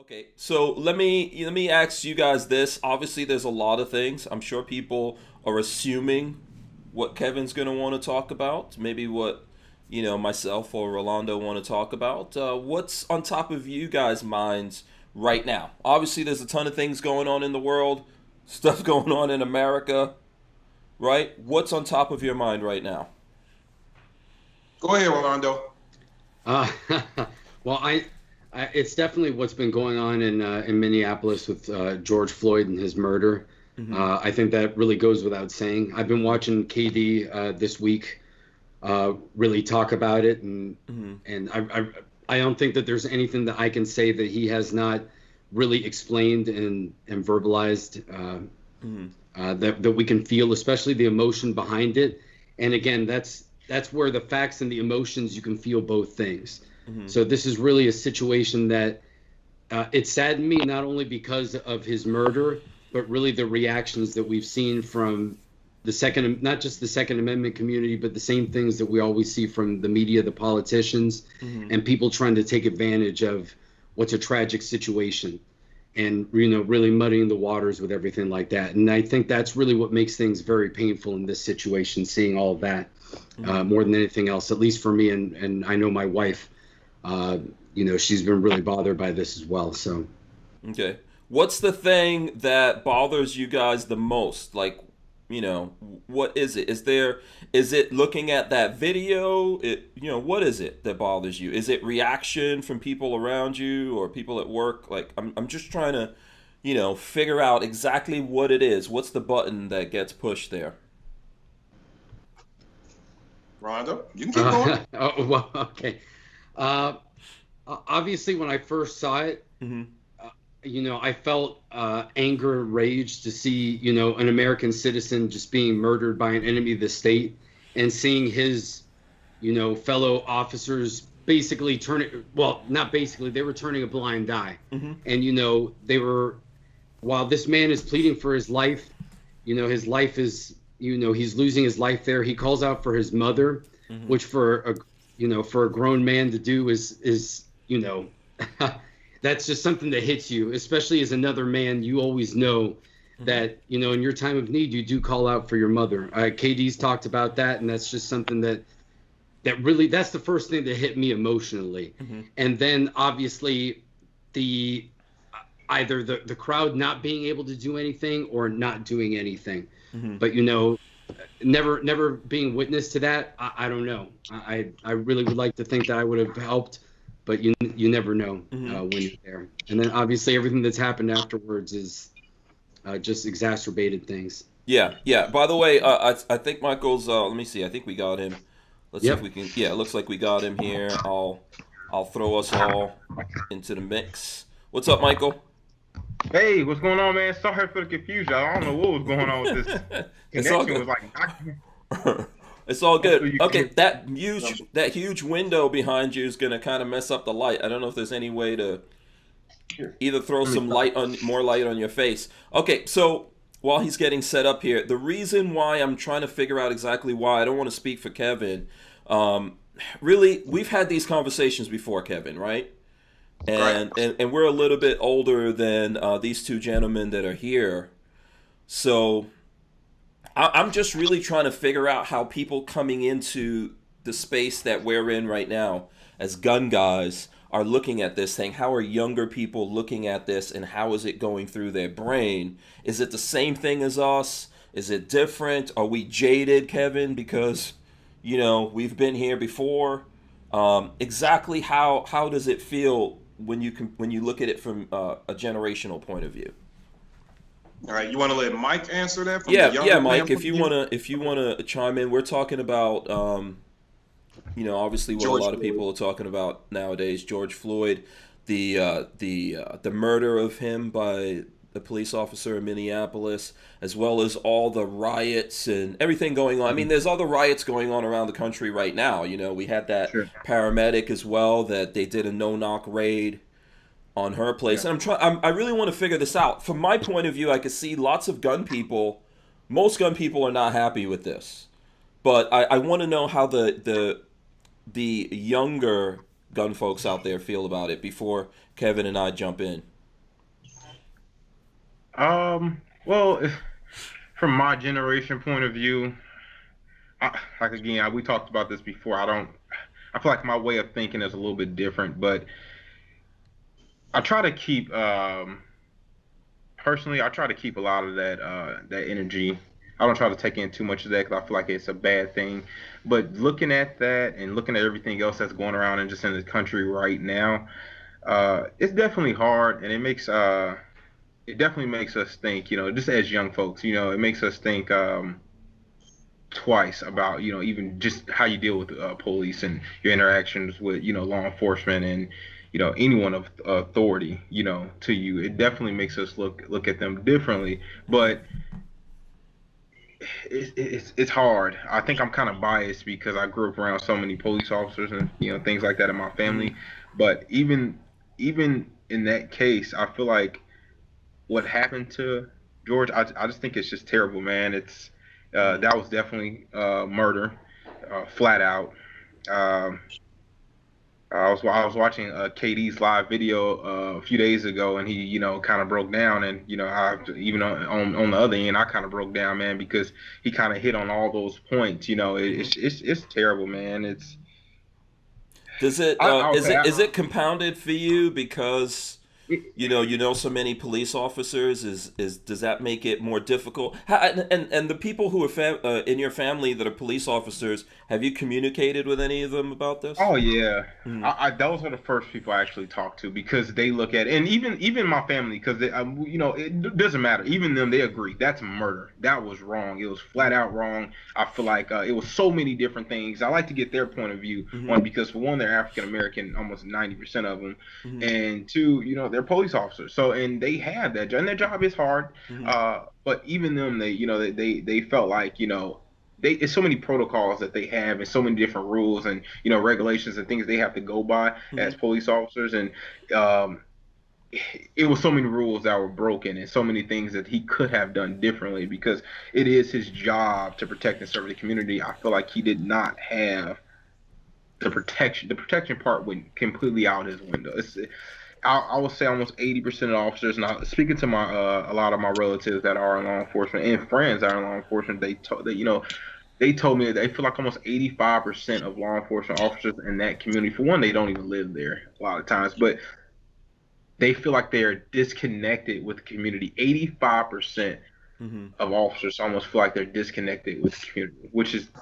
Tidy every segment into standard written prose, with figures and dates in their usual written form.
Okay, so let me ask you guys this. Obviously, there's a lot of things. I'm sure people are assuming what Kevin's going to want to talk about. Maybe what myself or Rolando want to talk about. What's on top of you guys' minds right now? Obviously, there's a ton of things going on in the world, stuff going on in America, right? What's on top of your mind right now? Go ahead, Rolando. Uh, well, it's definitely what's been going on in Minneapolis with George Floyd and his murder. Hmm. I think that really goes without saying. I've been watching KD this week really talk about it, and Hmm. and I don't think that there's anything that I can say that he has not really explained and verbalized Hmm. that we can feel, especially the emotion behind it. And again, that's where the facts and the emotions, you can feel both things. Hmm. So this is really a situation that it saddened me, not only because of his murder, but really the reactions that we've seen from not just the Second Amendment community, but the same things that we always see from the media, the politicians, Hmm. and people trying to take advantage of what's a tragic situation, and really muddying the waters with everything like that. And I think that's really what makes things very painful in this situation, seeing all of that, Hmm. more than anything else, at least for me. And I know my wife, uh, she's been really bothered by this as well. So Okay. What's the thing that bothers you guys the most? Like, what is it? Is it looking at that video? What is it that bothers you? Is it reaction from people around you or people at work? Like, I'm just trying to, figure out exactly what it is. What's the button that gets pushed there? Rolando, you can keep going. oh, well, okay. Uh, Obviously, when I first saw it, Mm-hmm. I felt anger and rage to see, an American citizen just being murdered by an enemy of the state, and seeing his, fellow officers basically turning, well, not basically, they were turning a blind eye. Mm-hmm. And, they were, while this man is pleading for his life, his life is, he's losing his life there. He calls out for his mother, Mm-hmm. which for a grown man to do is, that's just something that hits you, especially as another man. You always know Mm-hmm. that, in your time of need, you do call out for your mother. KD's talked about that, and that's just something that really, that's the first thing that hit me emotionally. Mm-hmm. And then obviously the either the crowd not being able to do anything or not doing anything. Mm-hmm. But never being witness to that, I don't know. I really would like to think that I would have helped, but you never know Mm-hmm. when you're there. And then obviously everything that's happened afterwards is just exacerbated things. Yeah, yeah. By the way, I think Michael's. Let me see. I think we got him. Let's see if Yep. we can. Yeah, it looks like we got him here. I'll throw us all into the mix. What's up, Michael? Hey, what's going on, man? Sorry for the confusion. I don't know what was going on with this It's all connection. good. Was like knocking. It's all Hopefully good. you Okay, can that huge window behind you is gonna kind of mess up the light. I don't know if there's any way to hear. either throw Let me some light on more light on your face. Okay, so while he's getting set up here, the reason why I'm trying to figure out exactly why I don't want to speak for Kevin. Um, Really, we've had these conversations before, Kevin, right? Right. And we're a little bit older than these two gentlemen that are here. So I'm just really trying to figure out how people coming into the space that we're in right now as gun guys are looking at this thing. How are younger people looking at this, and how is it going through their brain? Is it the same thing as us? Is it different? Are we jaded, Kevin, because we've been here before? Exactly how does it feel when you look at it from a generational point of view? All right. You want to let Mike answer that from the Yeah, yeah, younger man Mike. point of view? If you wanna chime in, we're talking about obviously what a George lot of Floyd. people are talking about nowadays. George Floyd, the murder of him by the police officer in Minneapolis, as well as all the riots and everything going on. I mean, there's other riots going on around the country right now. We had that Sure. paramedic as well that they did a no-knock raid on her place. Yeah. And I really want to figure this out. From my point of view, I can see lots of gun people. Most gun people are not happy with this, but I want to know how the younger gun folks out there feel about it before Kevin and I jump in. Well, from my generation point of view, like again, we talked about this before. I feel like my way of thinking is a little bit different, but I try to keep, personally, I try to keep a lot of that energy. I don't try to take in too much of that because I feel like it's a bad thing. But looking at that and looking at everything else that's going around and just in the country right now, it's definitely hard, and it definitely makes us think. Just as young folks, it makes us think. Twice about even just how you deal with police and your interactions with law enforcement and anyone of authority to you. It definitely makes us look at them differently, but it's hard. I think I'm kind of biased because I grew up around so many police officers and things like that in my family. But even in that case, I feel like what happened to George, I just think it's just terrible, man. That was definitely murder, flat out. Um I was watching KD's live video a few days ago, and he kind of broke down, and even on the other end, I kind of broke down, man, because he kind of hit on all those points. It's terrible, man. Does it is it compounded for you because so many police officers? Does that make it more difficult? And the people who are in your family that are police officers, have you communicated with any of them about this? Oh yeah, those are the first people I actually talk to because they look at it, and even my family, because it doesn't matter. Even them, they agree that's murder. That was wrong. It was flat out wrong. I feel like it was so many different things. I like to get their point of view, one, because for one, they're African American, almost 90% of them, and two, they're police officers. So, and they have that, and their job is hard. But even them, they felt like it's so many protocols that they have and so many different rules and regulations and things they have to go by as police officers, and it was so many rules that were broken and so many things that he could have done differently because it is his job to protect and serve the community. I feel like he did not have the protection. The protection part went completely out his window. I would say almost 80% of officers. Now, speaking to a lot of my relatives that are in law enforcement and friends that are in law enforcement, they told me that they feel like almost 85% of law enforcement officers in that community, for one, they don't even live there a lot of times, but they feel like they are disconnected with the community. 85% of officers almost feel like they're disconnected with the community,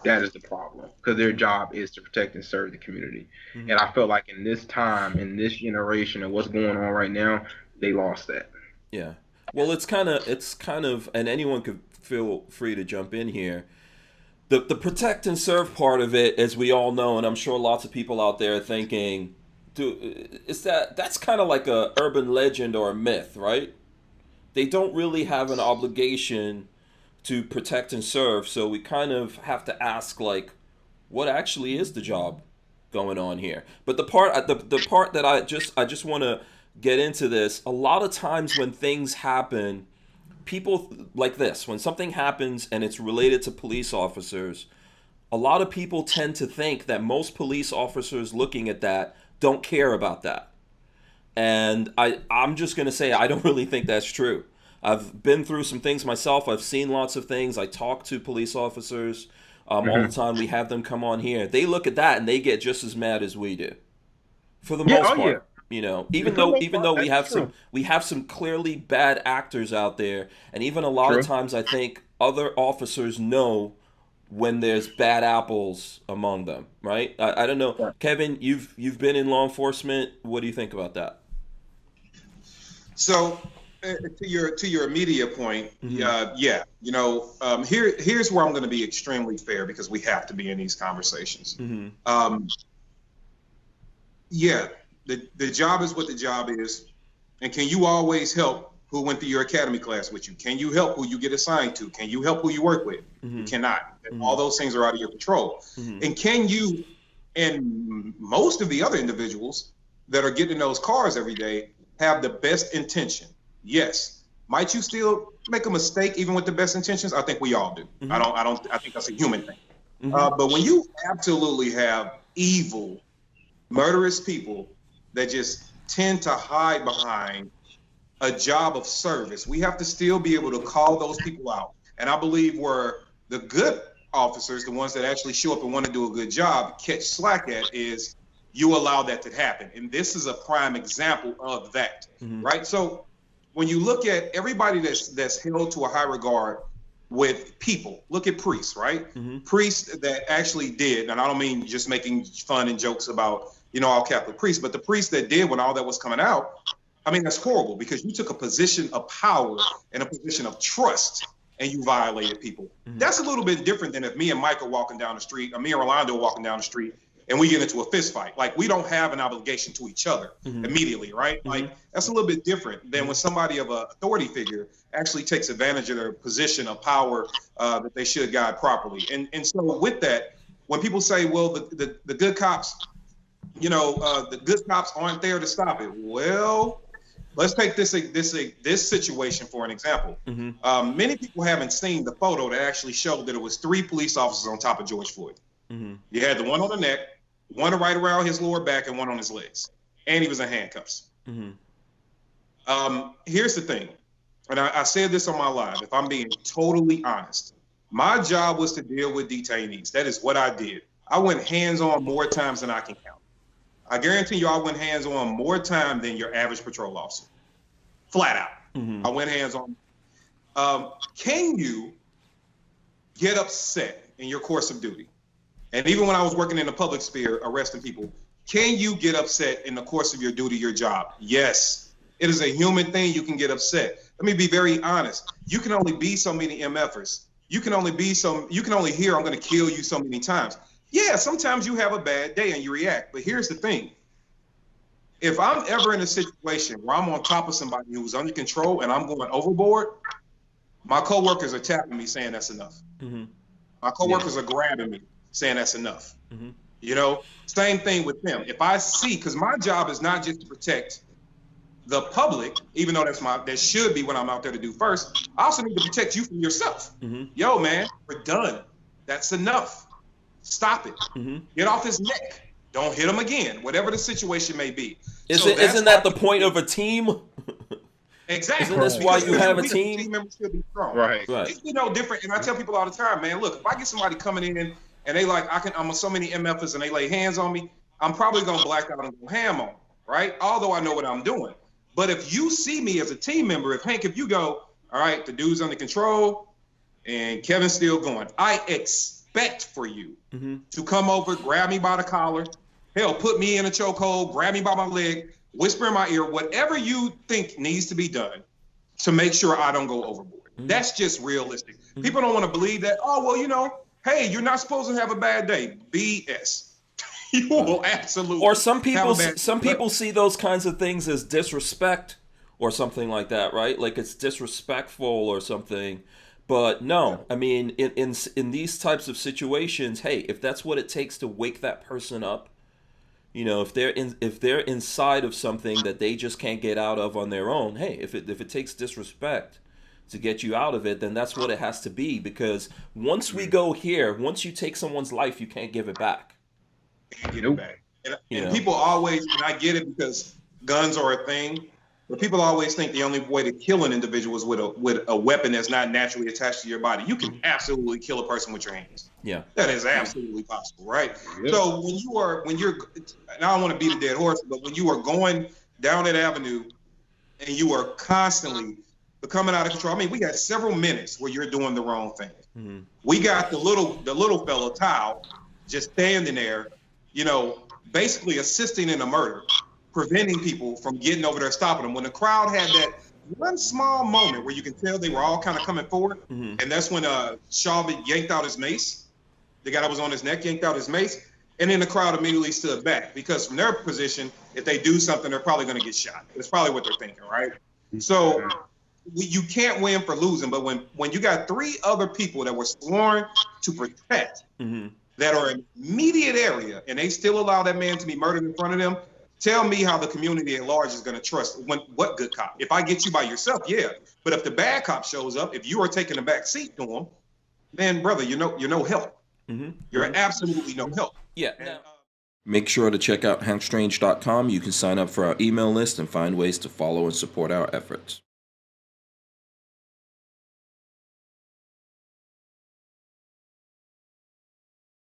that is the problem, because their job is to protect and serve the community. And I feel like in this time, in this generation, and what's going on right now, they lost that. Yeah. Well, it's kind of, and anyone could feel free to jump in here. The protect and serve part of it, as we all know, and I'm sure lots of people out there are thinking, that's kind of like a urban legend or a myth, right? They don't really have an obligation to protect and serve, so we kind of have to ask, like, what actually is the job going on here? But the part that I just want to get into this, a lot of times when things happen, people like this, when something happens and it's related to police officers, a lot of people tend to think that most police officers looking at that don't care about that. And I'm just going to say I don't really think that's true. I've been through some things myself. I've seen lots of things. I talk to police officers all the time. We have them come on here. They look at that and they get just as mad as we do, for the most part. Even though we have some clearly bad actors out there, and even a lot of times I think other officers know when there's bad apples among them, right? I don't know. Kevin, you've been in law enforcement. What do you think about that? So, to your immediate point, here's where I'm going to be extremely fair, because we have to be in these conversations. The job is what the job is, and can you always help who went through your academy class with you? Can you help who you get assigned to? Can you help who you work with? You cannot. All those things are out of your control. And can you, and most of the other individuals that are getting in those cars every day, have the best intention? Yes. Might you still make a mistake even with the best intentions? I think we all do. I think that's a human thing. But when you absolutely have evil, murderous people that just tend to hide behind a job of service. We have to still be able to call those people out. And I believe where the good officers, the ones that actually show up and want to do a good job, catch slack at is you allow that to happen. And this is a prime example of that, right? So when you look at everybody that's held to a high regard with people, look at priests, right? Priests that actually did, and I don't mean just making fun and jokes about, all Catholic priests, but the priests that did when all that was coming out, I mean, that's horrible because you took a position of power and a position of trust and you violated people. That's a little bit different than if me and Mychael walking down the street, or me and Rolando walking down the street, and we get into a fist fight. Like, we don't have an obligation to each other immediately, right? Like, that's a little bit different than when somebody of an authority figure actually takes advantage of their position of power that they should guide properly. And so with that, when people say, well, the good cops, the good cops aren't there to stop it. Well, let's take this situation for an example. Many people haven't seen the photo that actually showed that it was 3 police officers on top of George Floyd. You had the one on the neck, one right around his lower back, and one on his legs. And he was in handcuffs. Here's the thing, and I said this on my live, if I'm being totally honest, my job was to deal with detainees. That is what I did. I went hands-on more times than I can count. I guarantee you I went hands-on more time than your average patrol officer. Flat out. I went hands-on. Can you get upset in your course of duty? And even when I was working in the public sphere, arresting people, can you get upset in the course of your duty, your job? Yes. It is a human thing. You can get upset. Let me be very honest. You can only be so many MFers. You can only hear, I'm going to kill you so many times. Yeah, sometimes you have a bad day and you react. But here's the thing. If I'm ever in a situation where I'm on top of somebody who's under control and I'm going overboard, my coworkers are tapping me saying that's enough. My coworkers are grabbing me saying that's enough. Same thing with them. If I see, because my job is not just to protect the public, even though that should be what I'm out there to do first, I also need to protect you from yourself. Yo, man, we're done. That's enough. Stop it. Get off his neck. Don't hit him again, whatever the situation may be. Isn't that the point of a team? Exactly. Isn't this why you have a team? Team members should be strong. Right. It's different. And I tell people all the time, man, look, if I get somebody coming in and they like, I'm on so many MFers and they lay hands on me, I'm probably going to black out and go ham on them, right? Although I know what I'm doing. But if you see me as a team member, if you go, all right, the dude's under control and Kevin's still going, I expect for you to come over, grab me by the collar, hell, put me in a chokehold, grab me by my leg, whisper in my ear, whatever you think needs to be done to make sure I don't go overboard. That's just realistic. People don't want to believe that, hey, you're not supposed to have a bad day. BS. You will absolutely. Or some people see those kinds of things as disrespect or something like that, right? Like it's disrespectful or something. But no, I mean, in these types of situations, hey, if that's what it takes to wake that person up, if they're inside of something that they just can't get out of on their own, hey, if it takes disrespect to get you out of it, then that's what it has to be. Because once we go here, once you take someone's life, you can't give it back. Can't get it back. And people always, and I get it because guns are a thing, but people always think the only way to kill an individual is with a weapon that's not naturally attached to your body. You can absolutely kill a person with your hands. Yeah, that is absolutely possible, right? Yeah. So when you're, and I don't want to beat a dead horse, but when you are going down that avenue and you are constantly becoming out of control. I mean, we got several minutes where you're doing the wrong thing. We got the little fellow Tao just standing there, basically assisting in a murder, preventing people from getting over there, stopping them. When the crowd had that one small moment where you can tell they were all kind of coming forward, and that's when Shelby yanked out his mace. The guy that was on his neck yanked out his mace, and then the crowd immediately stood back because from their position, if they do something, they're probably going to get shot. That's probably what they're thinking, right? So you can't win for losing, but when you got 3 other people that were sworn to protect that are in immediate area, and they still allow that man to be murdered in front of them, tell me how the community at large is going to trust what good cop. If I get you by yourself, yeah. But if the bad cop shows up, if you are taking the back seat to him, then brother, you're no help. You're absolutely no help. Yeah. Make sure to check out hankstrange.com. You can sign up for our email list and find ways to follow and support our efforts.